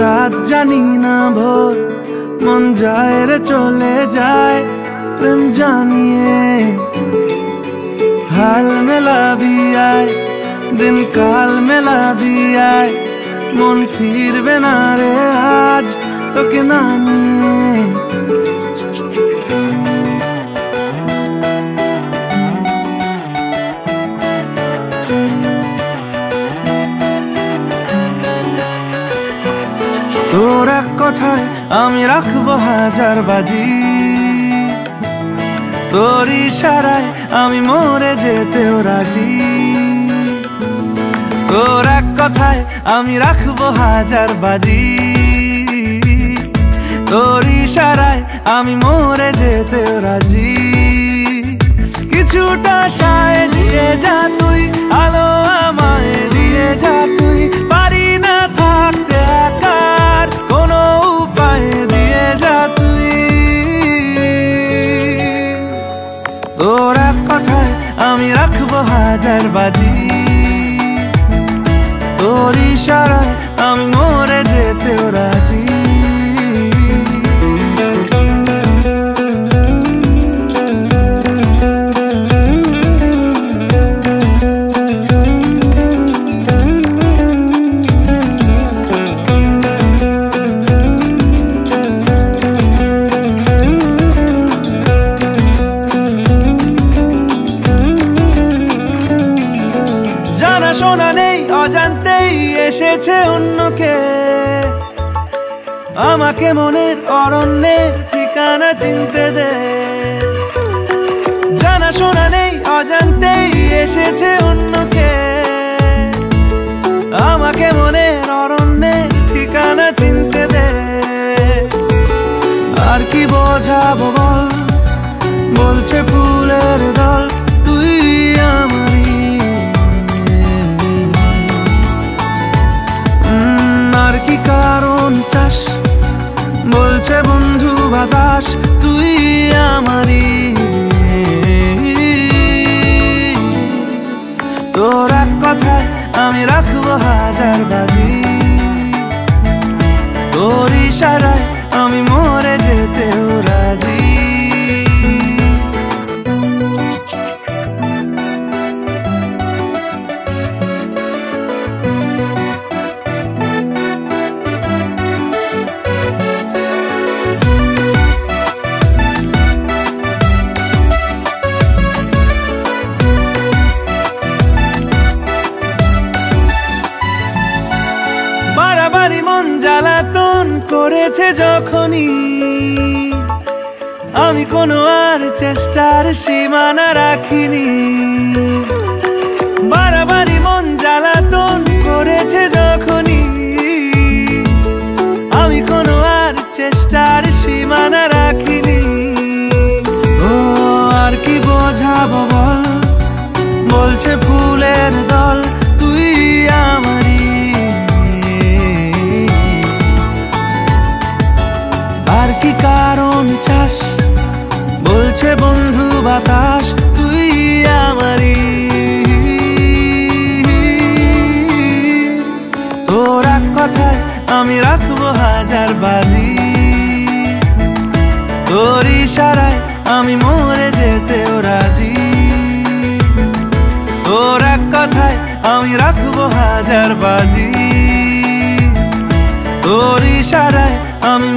রাত জানি না ভোর, মন যায় রে চলে যায় প্রেম জানিয়ে। हाल मेला भी आए दिन काल मेला भी आए, मन फिरबे ना रे आज তোকে না নিয়ে। তোর এক কথায় আমি রাখবো হাজার বাজি, তোর ইশারায় আমি মরে যেতেও রাজি। তোর এক কথায় আমি রাখবো হাজার বাজি, তোর ইশারায় আমি মরে যেতেও রাজি। কিছুটা সায় দিয়ে যা তুই, আলো আমায় দিয়ে যা তুই, পারি না থাকতে একার কোনো উপায় দিয়ে যা তুই। তোর এক কথায় আমি রাখবো হাজার বাজি, তোর ইশারায় আমি মরে যেতেও রাজি। জানা শোনা নেই অজান্তেই এসেছে অন্যকে, আমাকে মনের অরণ্যের ঠিকানা চিনতে দে। জানা শোনা নেই অজান্তেই এসেছে অন্যকে, আমাকে মনের অরণ্যের ঠিকানা চিনতে দে। আর কি বোঝাবো বল, বলছে ফুলের দল তুই আমারই। আর কি কারণ চাস, বলছে বন্ধু বাতাস তুই আমারই। তোর এক কথায় আমি রাখবো হাজার বাজি, তোর ইশারায় আমি মরে যেতেও রাজি। বাড়াবাড়ি মন জ্বালাতন করেছে যখনই, আমি কোনো আর চেষ্টার সীমানা রাখিনি। বাড়াবাড়ি মন জ্বালাতন করেছে যখনই, আমি কোনো আর চেষ্টার সীমানা রাখিনি। ও আর কি বোঝাবো বল, বলছে ফুলের দল তুই আমারই। আর কি কারণ চাস, বলছে বন্ধু বাতাস তুই আমারই। তোর এক কথায় আমি রাখবো হাজার বাজি, তোর ইশারায় আমি মরে যেতেও রাজি। তোর এক কথায় আমি রাখবো হাজার বাজি, তোর ইশারায় আমি